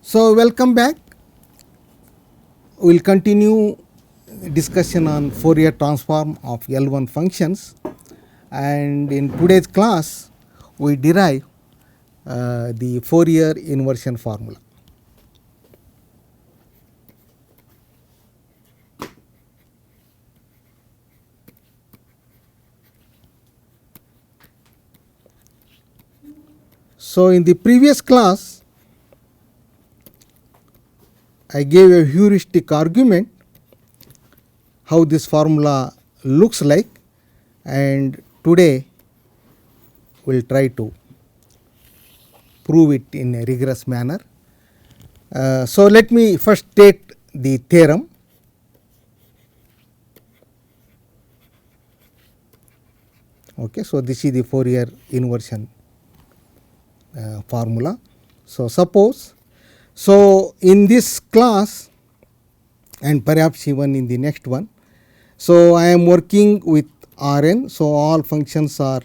So, welcome back. We will continue discussion on Fourier transform of L1 functions, and in today's class we derive the Fourier inversion formula. So, in the previous class I gave a heuristic argument how this formula looks like, and today we will try to prove it in a rigorous manner. So, let me first state the theorem. Okay, so this is the Fourier inversion formula. So, suppose, so in this class and perhaps even in the next one, so I am working with Rn. So, all functions are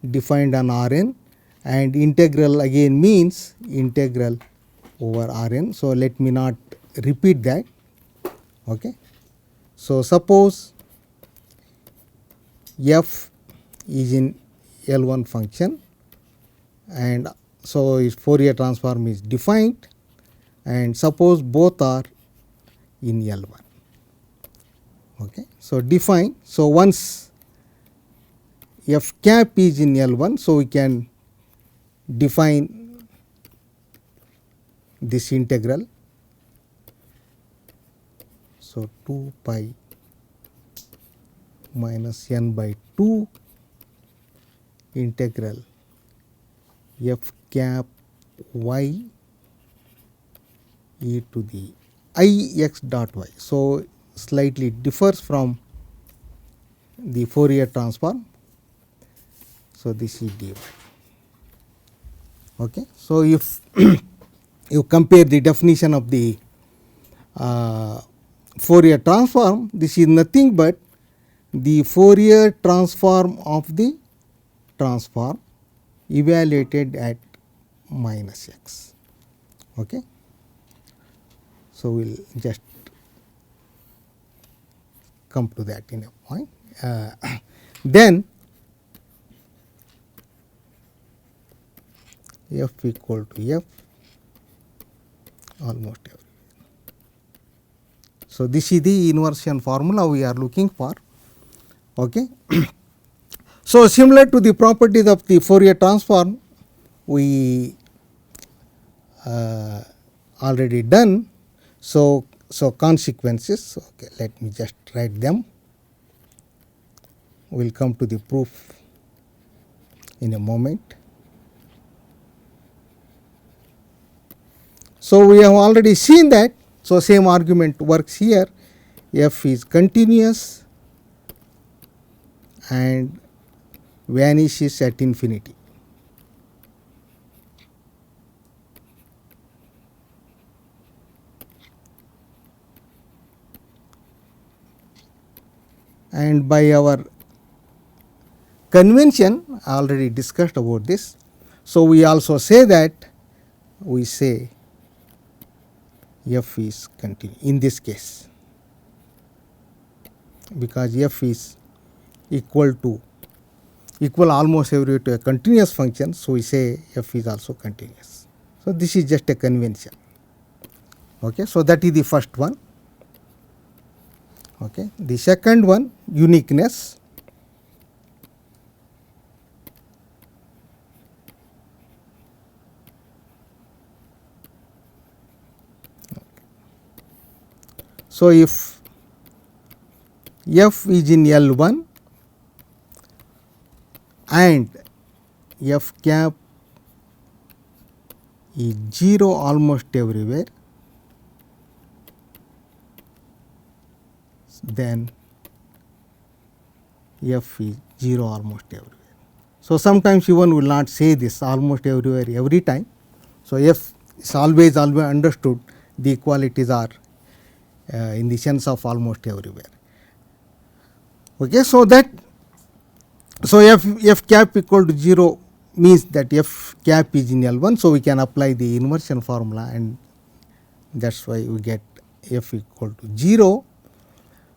defined on Rn, and integral again means integral over Rn. So, let me not repeat that. Okay. So, suppose f is in L1 function, and so its Fourier transform is defined, and suppose both are in L1. Okay. So, define. So, once f cap is in L1, so we can define this integral. So, 2 pi minus n by 2 integral f cap y e to the I x dot y. So, slightly differs from the Fourier transform. So, this is dy. Okay. So, if you compare the definition of the Fourier transform, this is nothing but the Fourier transform of the transform evaluated at minus x. Okay. So, we will just come to that in a point. Then f equal to f almost everywhere. So, this is the inversion formula we are looking for. Okay. So, similar to the properties of the Fourier transform we already done. So, consequences, okay, let me just write them. We will come to the proof in a moment. So, we have already seen that. So, same argument works here. F is continuous and vanishes at infinity. And by our convention, I already discussed about this. So, we also say that we say f is continuous in this case, because f is equal almost everywhere to a continuous function. So, we say f is also continuous. So, this is just a convention. Okay. So, that is the first one. Okay. The second one, uniqueness. So, if f is in L1 and f cap is 0 almost everywhere, then f is 0 almost everywhere. So, sometimes even will not say this almost everywhere every time. So, f is always understood the equalities are in the sense of almost everywhere. Okay. So, that f cap equal to 0 means that f cap is in L1. So, we can apply the inversion formula and that is why we get f equal to 0.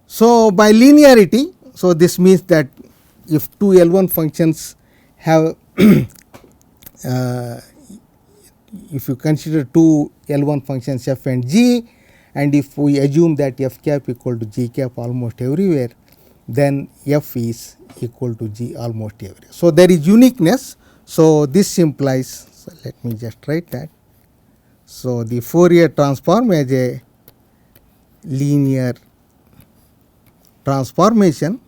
So, by linearity, so this means that if two L1 functions have if you consider two L1 functions f and g, and if we assume that f cap equal to g cap almost everywhere, then f is equal to g almost everywhere. So, there is uniqueness. So, this implies, so let me just write that. So, the Fourier transform as a linear transformation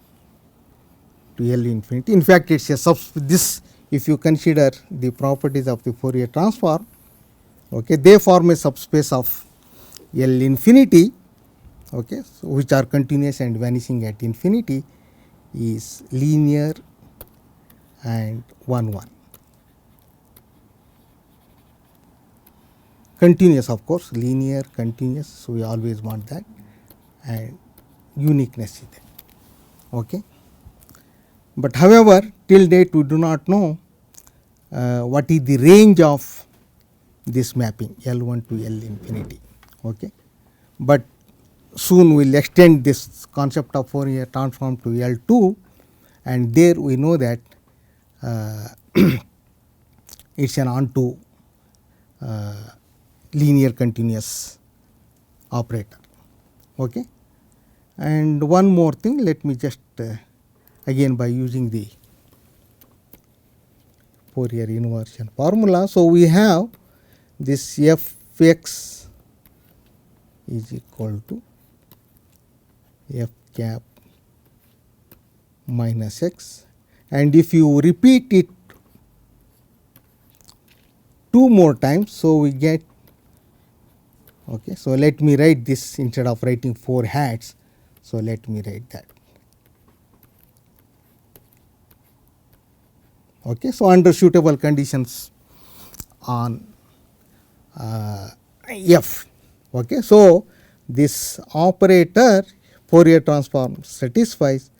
to L infinity. In fact, it is a this, if you consider the properties of the Fourier transform, okay, they form a subspace of L infinity, okay, so which are continuous and vanishing at infinity, is linear and 1 1. Continuous, of course, linear, continuous, so we always want that, and uniqueness is there. Okay. But however, till date we do not know what is the range of this mapping L1 to L infinity. Okay. But soon we will extend this concept of Fourier transform to L2, and there we know that it is an onto linear continuous operator. Okay. And one more thing, let me just again by using the Fourier inversion formula. So, we have this f x is equal to f cap minus x, and if you repeat it 2 more times, so we get, okay. So, let me write this instead of writing 4 hats. So, let me write that. Okay. So, under suitable conditions on f. Okay. So, this operator Fourier transform satisfies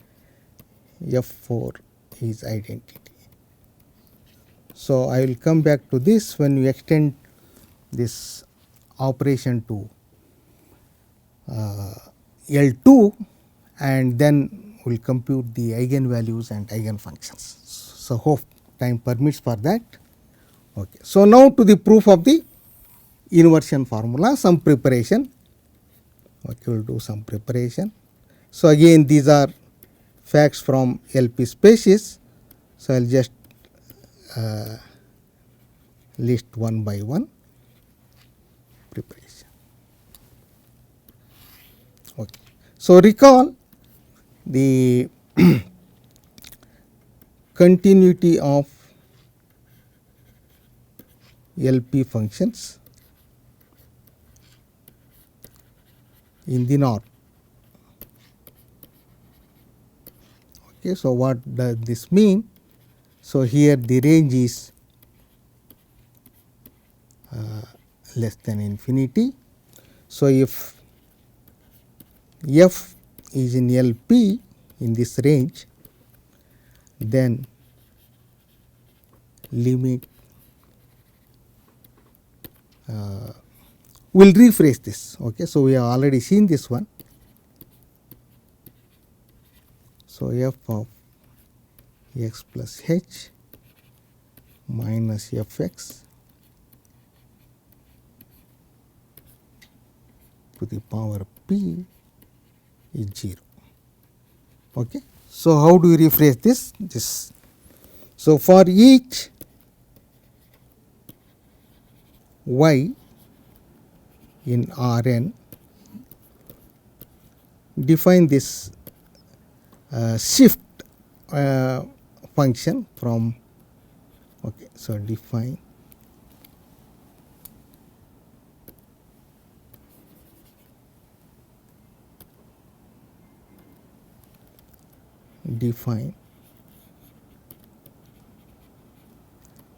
f4 is identity. So, I will come back to this when we extend this operation to L2, and then we will compute the eigenvalues and eigenfunctions. So, hope time permits for that. Okay. So, now to the proof of the inversion formula, some preparation. Okay, we will do some preparation. So, again these are facts from LP species. So, I will just list one by one preparation. Okay. So, recall the continuity of LP functions in the norm. Okay. So, what does this mean? So, here the range is less than infinity. So, if f is in LP in this range, then limit we will rephrase this. Okay. So, we have already seen this one. So, f of x plus h minus f x to the power p is 0. Okay. So, how do we rephrase this? So, for each y in Rn, define this shift function from, okay. So, define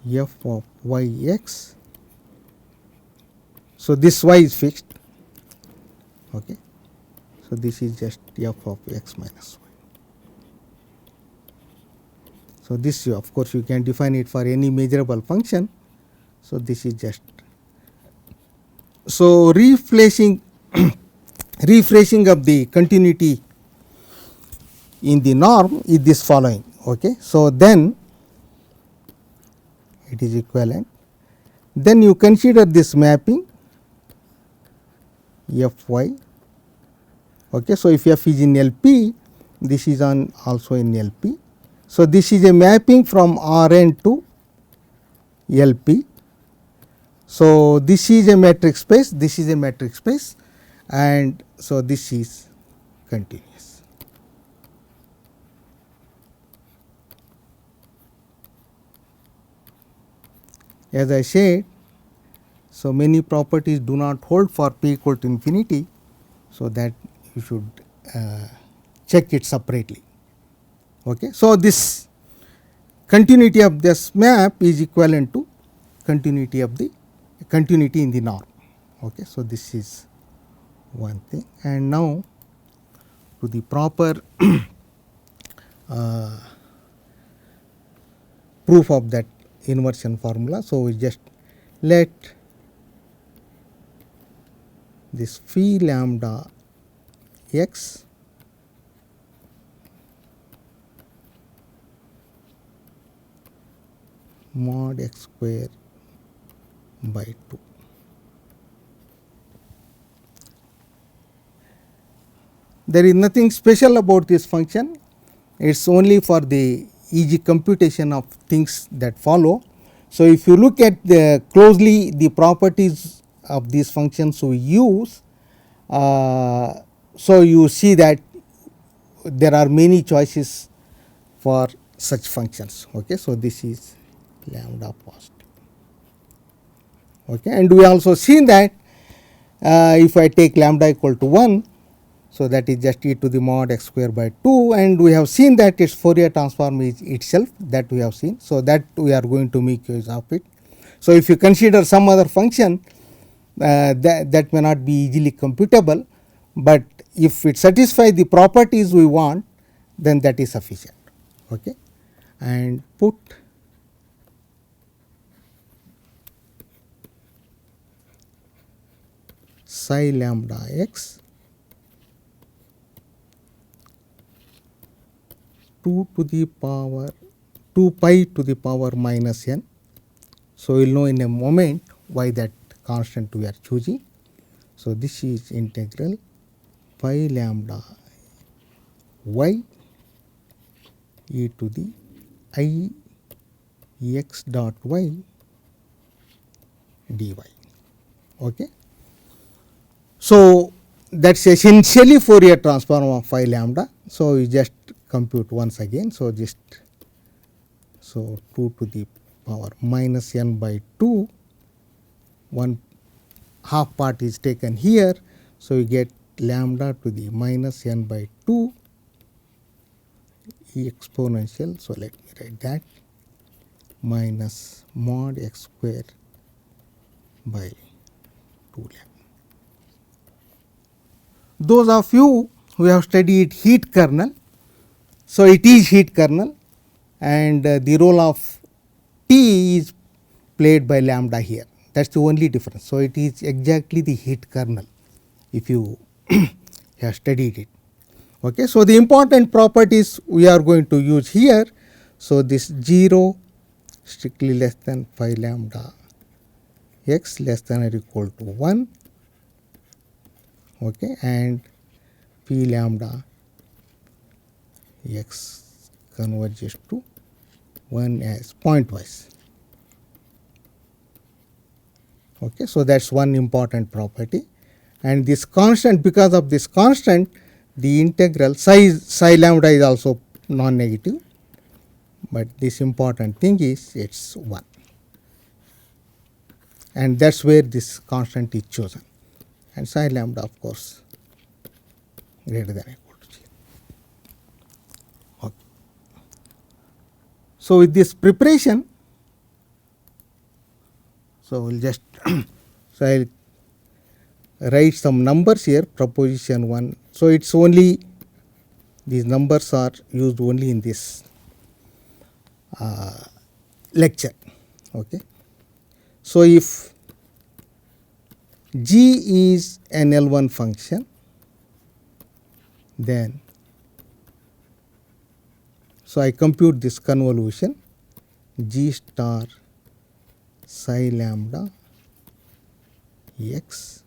f of y x. So, this y is fixed. Okay. So, this is just f of x minus y. So, this of course, you can define it for any measurable function. So, this is just so refreshing refreshing of the continuity in the norm is this following. Okay. So then it is equivalent. Then you consider this mapping Fy. Okay. So if F is in LP, this is on also in LP. So this is a mapping from Rn to LP. So this is a metric space, this is a metric space, and so this is continuous. As I said, so many properties do not hold for p equal to infinity, so that you should check it separately. Okay. So this continuity of this map is equivalent to continuity of the continuity in the norm. Okay. So this is one thing, and now to the proper proof of that inversion formula. So we just let this phi lambda x mod x square by 2. There is nothing special about this function, it is only for the easy computation of things that follow. So if you look at closely the properties of these functions we use, so you see that there are many choices for such functions. Okay. So this is lambda positive. Okay. And we also seen that if I take lambda equal to 1, so that is just e to the mod x square by 2, and we have seen that its Fourier transform is itself, that we have seen. So that we are going to make use of it. So if you consider some other function that may not be easily computable, but if it satisfies the properties we want, then that is sufficient. Okay. And put psi lambda x 2 to the power 2 pi to the power minus n. So we will know in a moment why that constant we are choosing. So this is integral pi lambda y e to the I x dot y dy. Okay. So that's essentially Fourier transform of phi lambda. So we just compute once again. So just 2 to the power minus n by 2, one half part is taken here. So we get lambda to the minus n by 2 e exponential. So let me write that minus mod x square by 2 lambda. Those of you who have studied heat kernel, so it is heat kernel, and the role of T is played by lambda here. That is the only difference. So it is exactly the heat kernel if you have studied it. Okay. So the important properties we are going to use here. So this 0 strictly less than phi lambda x less than or equal to 1. Okay. And phi lambda x converges to 1 as pointwise. Okay. So that is one important property, and this constant, because of this constant, the integral psi lambda is also non-negative, but this important thing is it is 1, and that is where this constant is chosen, and psi lambda of course greater than or equal to 0. Okay. So with this preparation, so we will just so I will write some numbers here, proposition 1. So it is only these numbers are used only in this lecture. Okay. So if G is an L1 function, then so I compute this convolution G star psi lambda x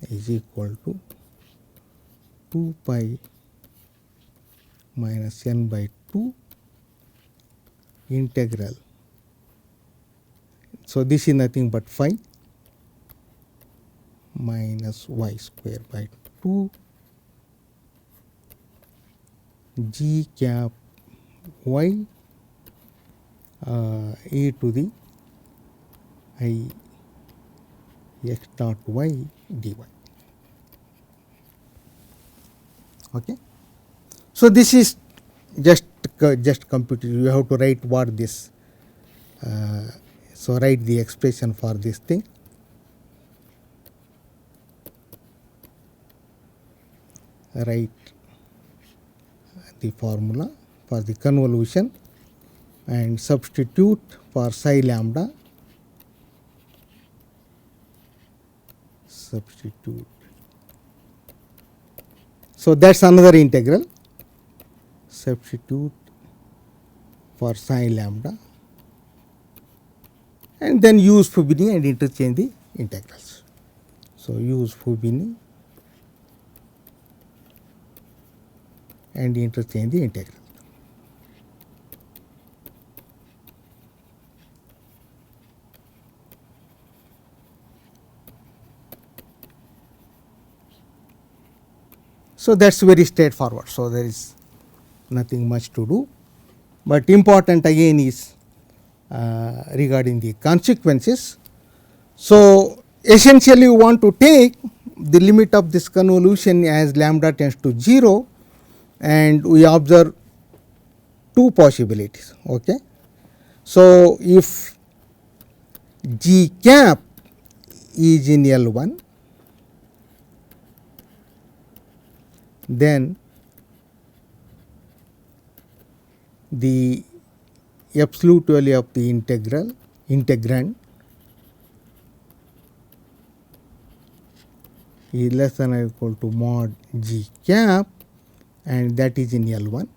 is equal to 2 pi minus n by 2 integral. So, this is nothing but phi minus y square by 2 g cap y e to the I x dot y dy. Okay. So, this is just computed. You have to write what this. So, write the expression for this thing. Write the formula for the convolution and substitute for psi lambda. Substitute. So, that is another integral. Substitute for psi lambda and then use Fubini and interchange the integrals. So, use Fubini and interchange the integral. So, that is very straightforward. So, there is nothing much to do, but important again is regarding the consequences. So, essentially you want to take the limit of this convolution as lambda tends to 0 and we observe two possibilities. Okay. So, if g cap is in L1, then the absolute value of the integrand is less than or equal to mod g cap and that is in L1.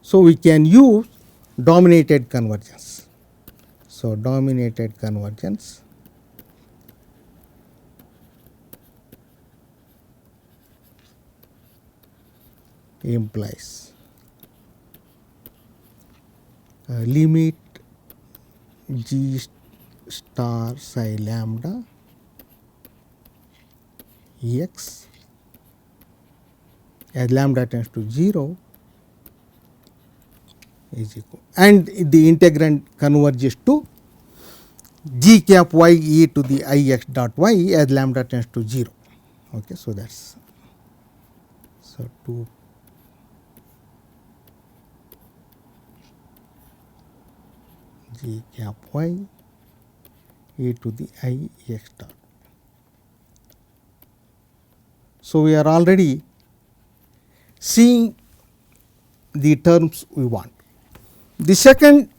So, we can use dominated convergence. So, dominated convergence implies limit g star psi lambda x as lambda tends to 0 is equal and the integrand converges to g cap y e to the I x dot y as lambda tends to 0. Okay, so that is so 2 g cap y e to the I x dot. So, we are already seeing the terms we want. The second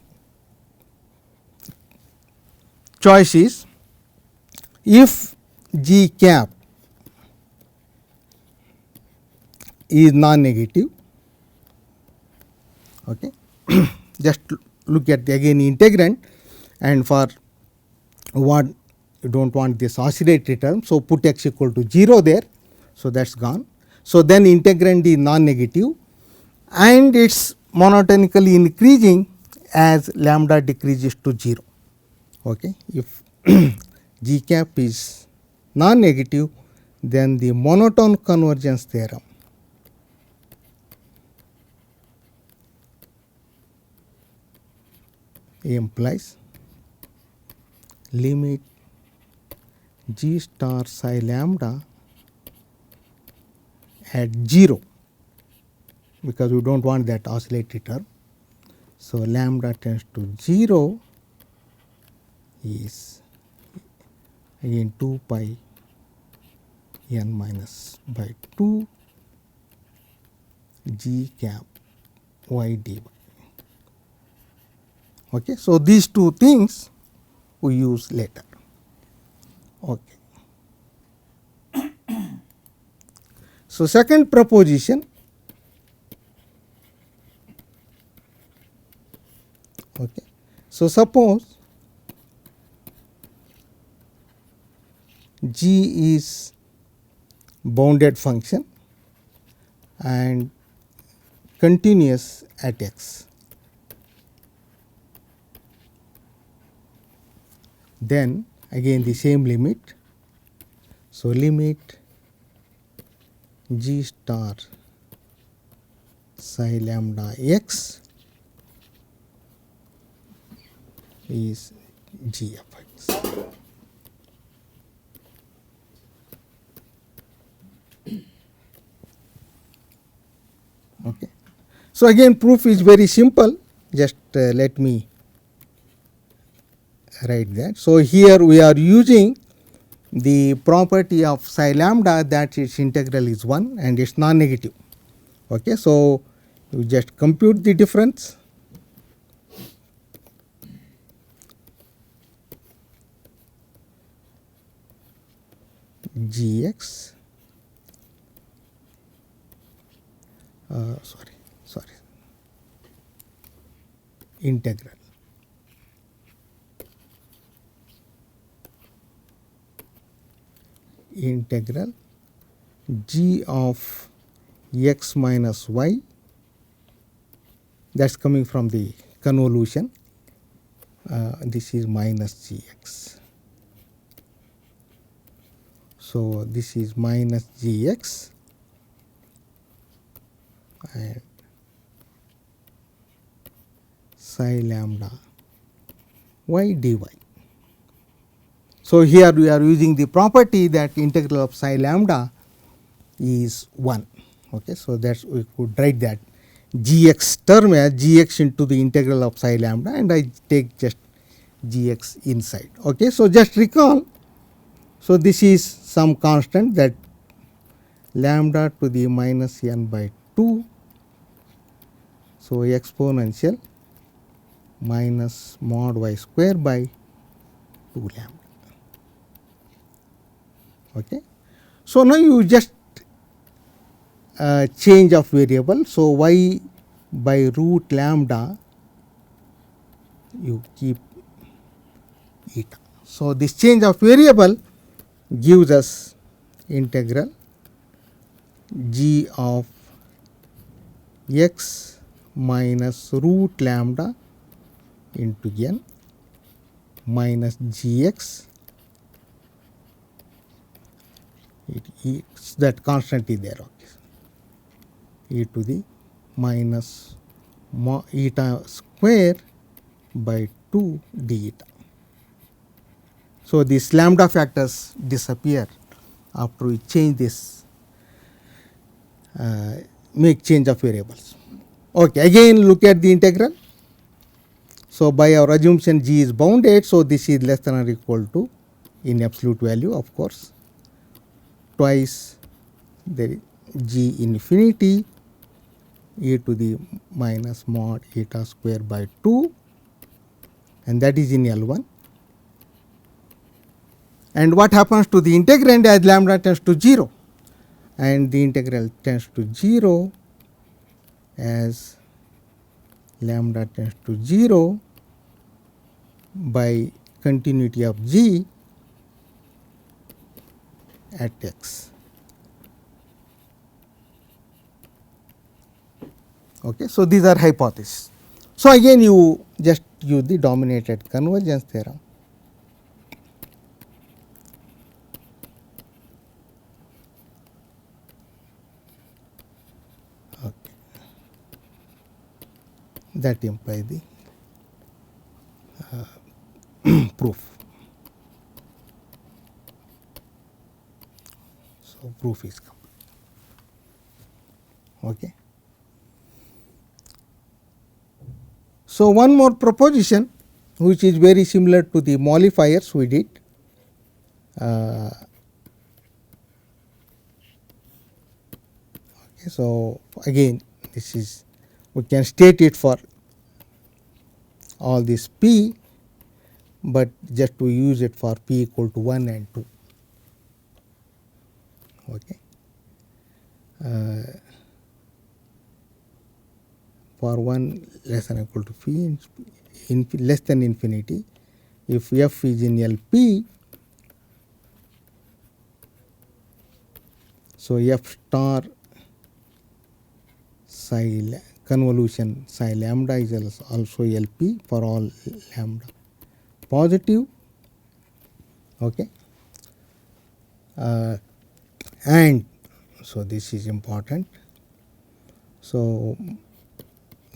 choice is if g cap is non-negative. Okay. Just look at the again integrand and for what you do not want this oscillatory term. So, put x equal to 0 there. So, that is gone. So, then integrand is non-negative and it is monotonically increasing as lambda decreases to 0. Okay. If g cap is non-negative, then the monotone convergence theorem implies limit g star psi lambda at 0 because we do not want that oscillatory term. So, lambda tends to 0 is again 2 pi n minus by 2 g cap y dy. Okay. So, these two things we use later. Okay. So, second proposition, okay. So, suppose g is bounded function and continuous at x, then again the same limit. So, limit g star psi lambda x is g of x. Okay. So, again proof is very simple, just let me write that. So, here we are using the property of psi lambda that its integral is 1 and it is non-negative. Okay. So, you just compute the difference. Gx sorry integral g of x minus y, that is coming from the convolution, this is minus gx. So, this is minus gx and psi lambda y dy. So, here we are using the property that integral of psi lambda is 1. Okay. So, that is we could write that gx term as gx into the integral of psi lambda and I take just gx inside. Okay. So, just recall. So, this is some constant that lambda to the minus n by 2. So, exponential minus mod y square by 2 lambda. Okay. So, now you just change of variable. So, y by root lambda you keep eta. So, this change of variable gives us integral g of x minus root lambda into n minus gx, that constant is there, okay, e to the minus eta square by 2 d eta. So, these lambda factors disappear after we change this, make change of variables. Okay, again look at the integral. So, by our assumption g is bounded, so this is less than or equal to, in absolute value of course, twice the g infinity e to the minus mod eta square by 2 and that is in L1. And what happens to the integrand as lambda tends to 0, and the integral tends to 0 as lambda tends to 0 by continuity of g at x. Okay. So, these are hypotheses. So, again you just use the dominated convergence theorem. Okay. That implies the proof. So, proof is complete. Okay. So, one more proposition which is very similar to the modifiers we did. Okay, so, again this is, we can state it for all this p, but just to use it for p equal to 1 and 2. Okay. For 1 less than or equal to phi less than infinity, if f is in LP, so f star psi convolution psi lambda is also LP for all lambda positive. Okay. And so this is important. So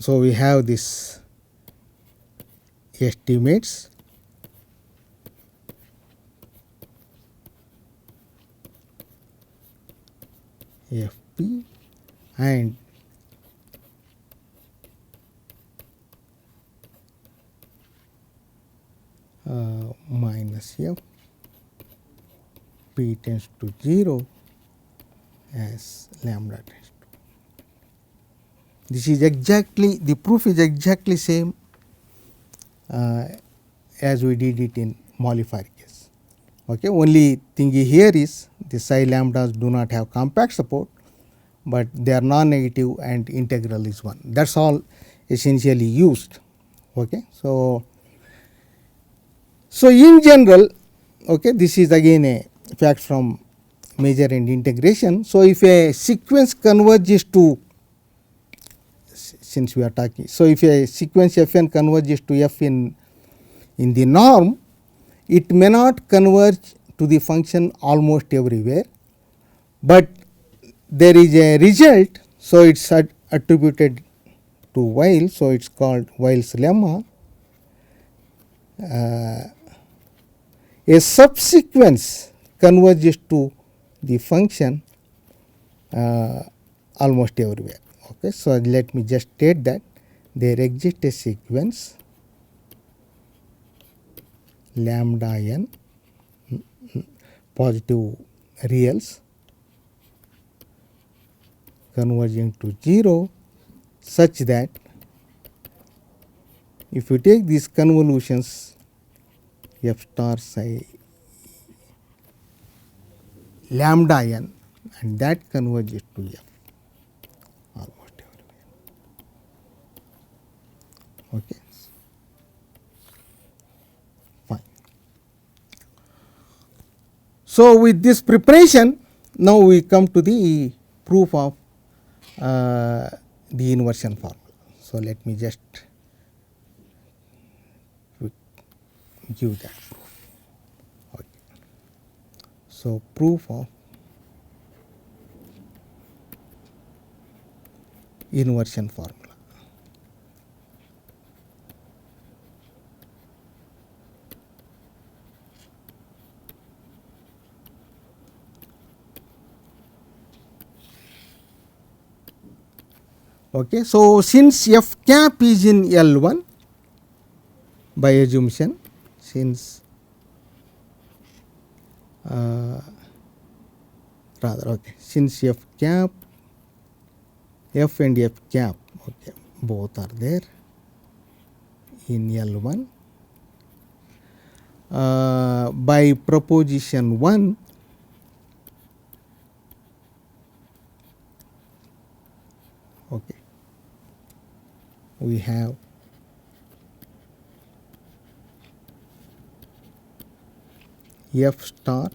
we have this estimates FP and minus F P tends to 0 as lambda tends to. This is exactly, the proof is exactly same as we did it in modifier case. Okay. Only thing here is the psi lambdas do not have compact support, but they are non-negative and integral is 1. That is all essentially used. Okay. So in general, okay, this is again a fact from measure and integration. So if a sequence converges to, since we are talking, so if a sequence Fn converges to F in the norm, it may not converge to the function almost everywhere, but there is a result. So it is attributed to Weil. So it is called Weil's lemma. A subsequence converges to the function almost everywhere. Okay. So let me just state that there exists a sequence lambda n positive reals converging to 0 such that if you take these convolutions f star psi lambda n and that converges to f almost everywhere. Okay. Fine. So with this preparation, now we come to the proof of the inversion formula. So let me just give that proof. Okay. So proof of inversion formula. Okay. So since f cap is in L1 by assumption, since since f cap, f and f cap, okay, both are there in L1 by proposition 1, okay, we have f star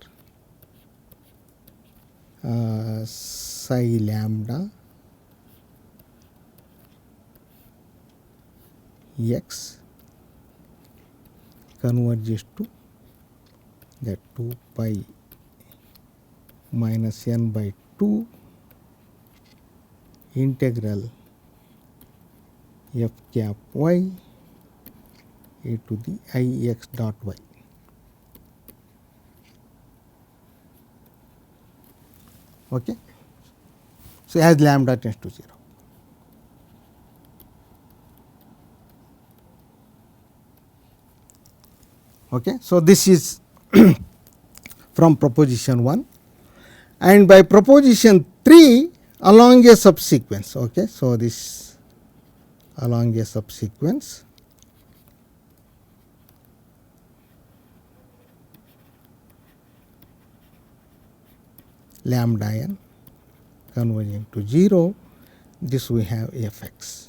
psi lambda x converges to that 2 pi minus n by 2 integral f cap y a to the I x dot y. Okay. So as lambda tends to 0. Okay. So this is from proposition 1, and by proposition 3 along a subsequence. Okay. So this along a subsequence, lambda n converging to 0, this we have fx.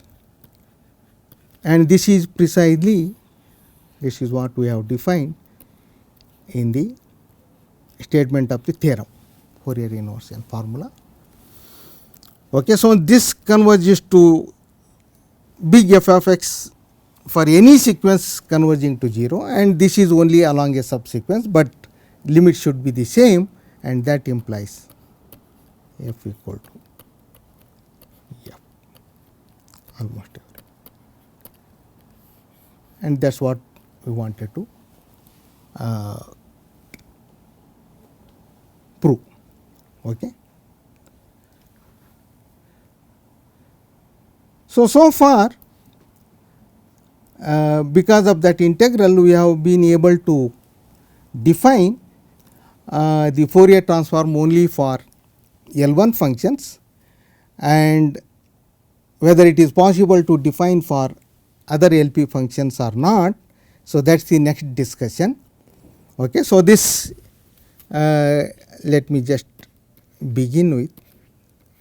And this is precisely, this is what we have defined in the statement of the theorem, Fourier inversion formula. Okay, so this converges to big f of x for any sequence converging to 0, and this is only along a subsequence, but limit should be the same, and that implies f equal to f almost every. And that is what we wanted to prove. Okay. So far, because of that integral, we have been able to define the Fourier transform only for L1 functions, and whether it is possible to define for other LP functions or not. So, that is the next discussion. Okay. So, this let me just begin with,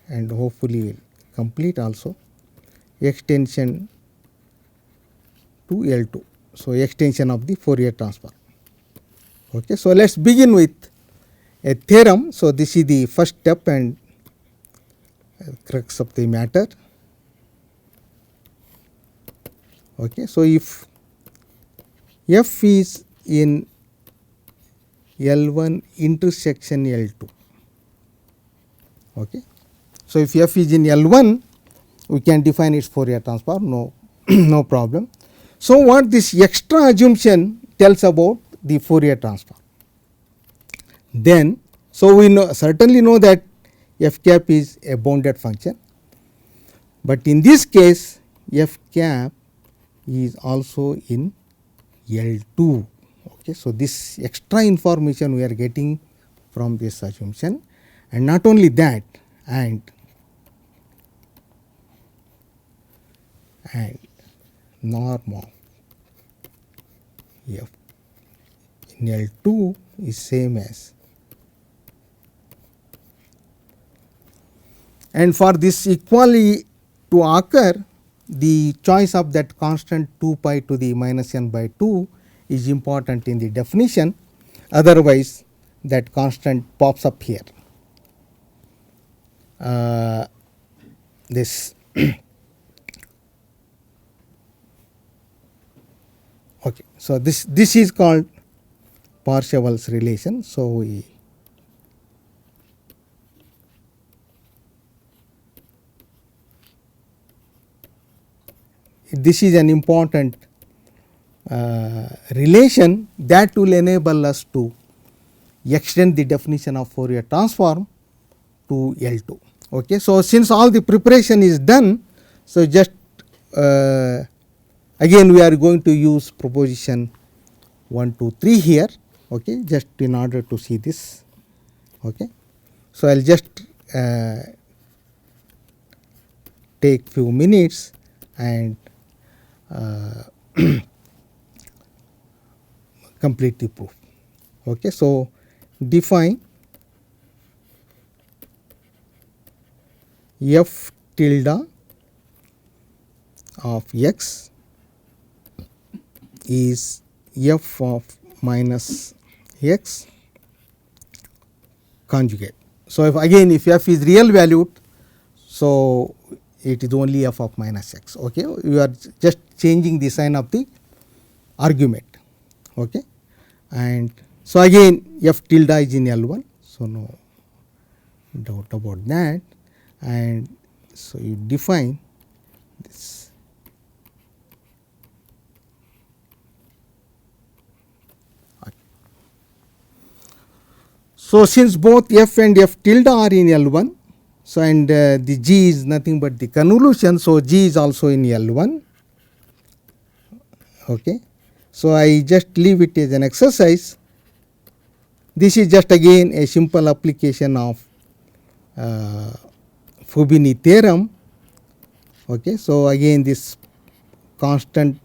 and hopefully will complete also, extension to L2. So, extension of the Fourier transform. Okay. So, let us begin with a theorem. So, this is the first step and crux of the matter. Okay. So, if f is in L1 intersection L2. Okay. So, if f is in L1, we can define its Fourier transform, no, no problem. So, what this extra assumption tells about the Fourier transform? Then, so we certainly know that f cap is a bounded function, but in this case f cap is also in L2. Okay. So, this extra information we are getting from this assumption, and not only that, and norm of f in L2 is same as, and for this equally to occur, the choice of that constant 2 pi to the minus n by 2 is important in the definition, otherwise that constant pops up here. This okay. So, this is called Parseval's relation. So, this is an important relation that will enable us to extend the definition of Fourier transform to L2. Okay. So, since all the preparation is done, so just again we are going to use proposition 1, 2, 3 here, okay, just in order to see this. Okay. So, I will just take few minutes and complete the proof. Okay. So, define f tilde of x is f of minus x conjugate. So, if f is real valued, so it is only f of minus x. Okay. You are just changing the sign of the argument. Okay. And so, again f tilde is in L1. So, no doubt about that, and so you define this. So, since both f and f tilde are in L1, so and the g is nothing but the convolution, so g is also in L1. Okay. So, I just leave it as an exercise. This is just again a simple application of Fubini theorem. Okay. So, again this constant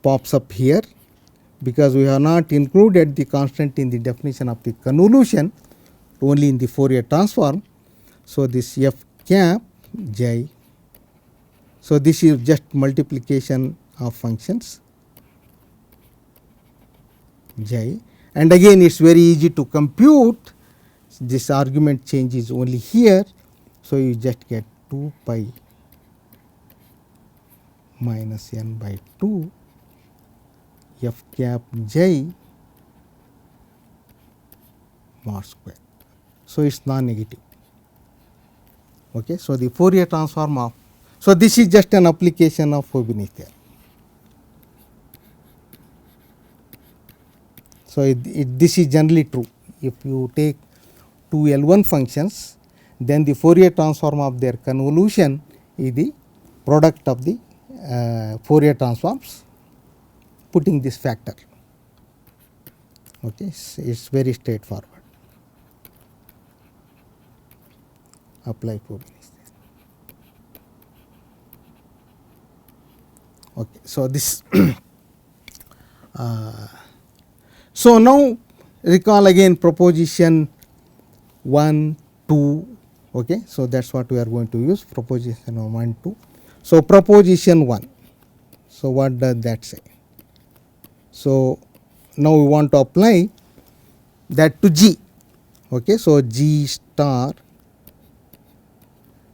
pops up here, because we have not included the constant in the definition of the convolution, only in the Fourier transform. So this f cap j. So this is just multiplication of functions j, and again it's very easy to compute. This argument change is only here, so you just get 2 pi minus n by 2 f cap j mod square. So it's non-negative. Okay, so the Fourier transform of, so this is just an application of Fubini theorem. So this is generally true. If you take two L1 functions, then the Fourier transform of their convolution is the product of the Fourier transforms putting this factor. Okay, it's very straightforward. Apply Fubini. Okay, so this so now recall again proposition 1, 2. Okay, so that's what we are going to use, proposition 1, 2. So proposition 1. So what does that say? So now we want to apply that to G. Okay, so G star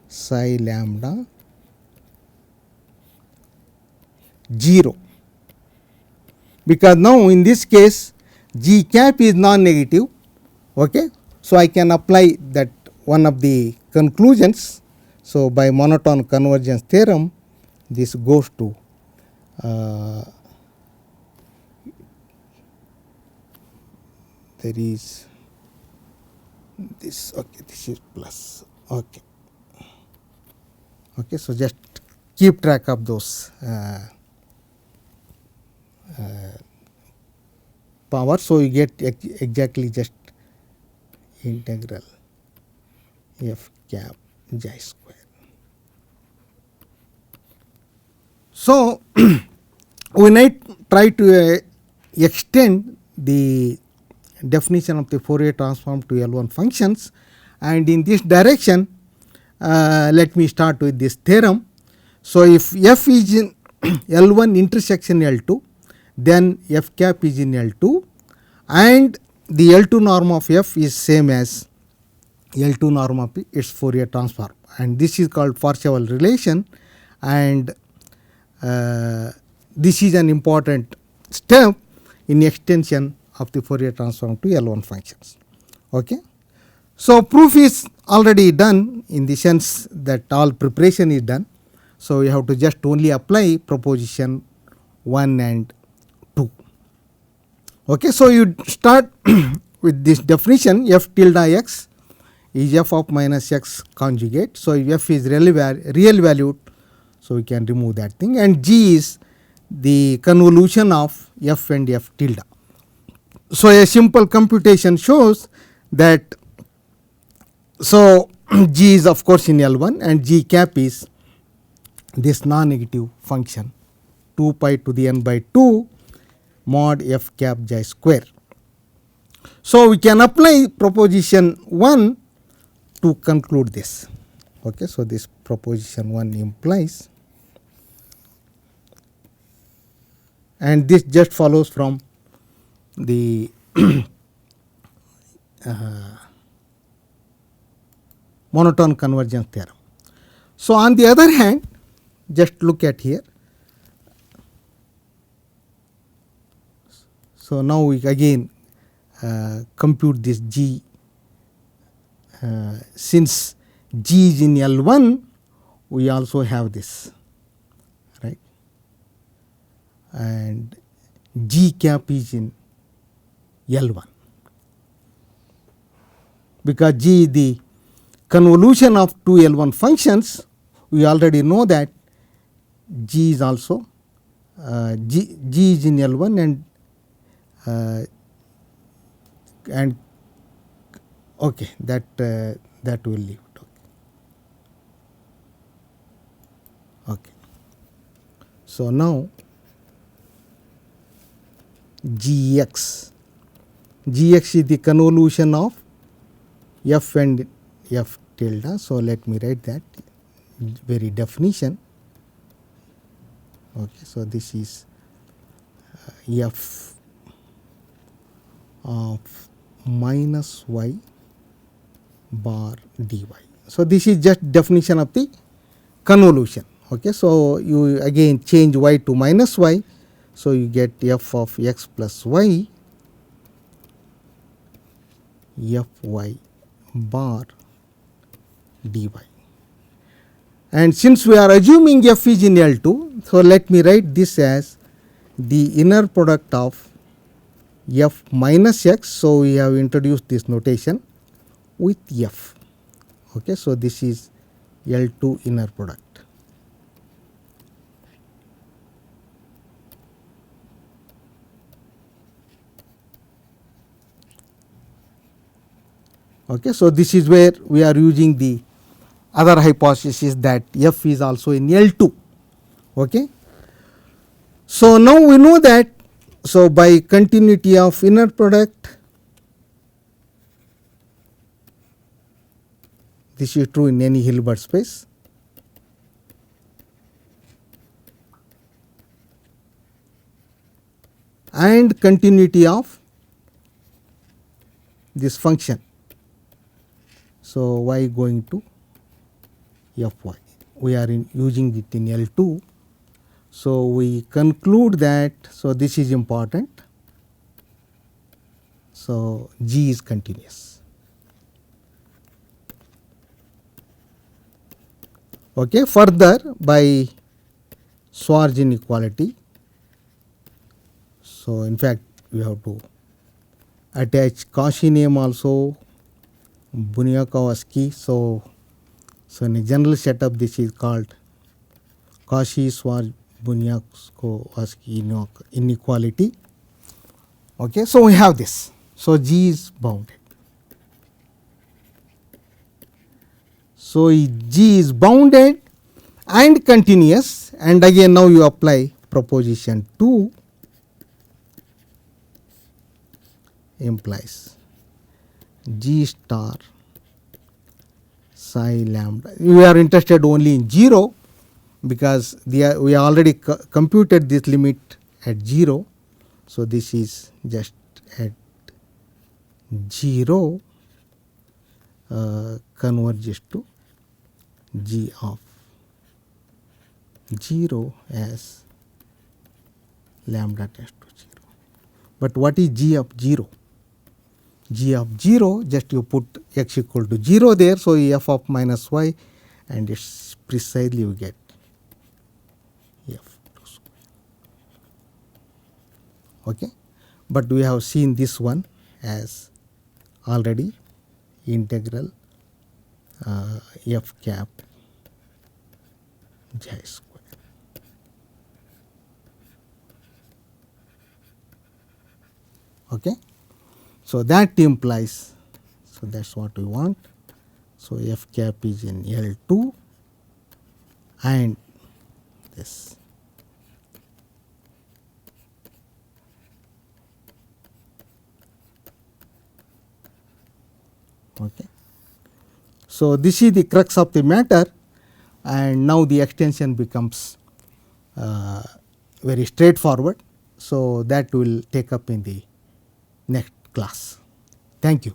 psi lambda 0, because now in this case G cap is non-negative. Okay, so I can apply that one of the conclusions. So by monotone convergence theorem, this goes to there is this. Okay, this is plus. Okay. Okay, so just keep track of those power. So you get exactly just integral f cap j square. So when I try to extend the definition of the Fourier transform to L1 functions, and in this direction, let me start with this theorem. So if f is in L1 intersection L2, then f cap is in L2, and the L2 norm of f is same as L2 norm of its Fourier transform, and this is called Parseval relation, and this is an important step in extension of the Fourier transform to L1 functions. Okay. So proof is already done in the sense that all preparation is done. So you have to just only apply proposition 1 and 2. Okay, so you start with this definition, f tilde x is f of minus x conjugate. So if f is real valued, so we can remove that thing, and G is the convolution of f and f tilde. So a simple computation shows that, so G is of course in L1 and G cap is this non-negative function 2 pi to the n by 2 mod f cap j square. So we can apply proposition 1 to conclude this. Okay, so this proposition 1 implies, and this just follows from the monotone convergence theorem. So on the other hand, just look at here. So now we again compute this G. Since G is in L1, we also have this, right, and G cap is in L1, because G is the convolution of two L1 functions. We already know that G is also G is in L1 and okay, that will leave it. Okay. So now Gx is the convolution of f and f tilde. So let me write that very definition. Okay, so this is f of minus y bar dy. So this is just definition of the convolution. Okay, so you again change y to minus y, so you get f of x plus y fy bar dy. And since we are assuming f is in L2, so let me write this as the inner product of f minus x. So we have introduced this notation with f. Okay, so this is L2 inner product. Okay, so this is where we are using the other hypothesis that f is also in L2. Okay. So now we know that, so by continuity of inner product, this is true in any Hilbert space. And continuity of this function. So y going to fy. We are using it in L2. So we conclude that, so this is important. So G is continuous. Okay, further by Schwarz inequality. So in fact we have to attach Cauchy name also, Bunyakovsky. So in a general setup this is called Cauchy-Schwarz Bunyakovsky inequality. Okay, so we have this. So G is bounded. So G is bounded and continuous, and again now you apply proposition 2 implies G star psi lambda. We are interested only in 0 because we already computed this limit at 0. So this is just at 0 converges to G of 0 as lambda tends to 0. But what is G of 0? G of 0, just you put x equal to 0 there, so f of minus y, and it's precisely you get f 2 square. Okay, but we have seen this one as already integral f cap j square. Okay, so that implies, so that's what we want. So f cap is in L2 and this. Okay, so this is the crux of the matter, and now the extension becomes very straightforward. So that we will take up in the next class. Thank you.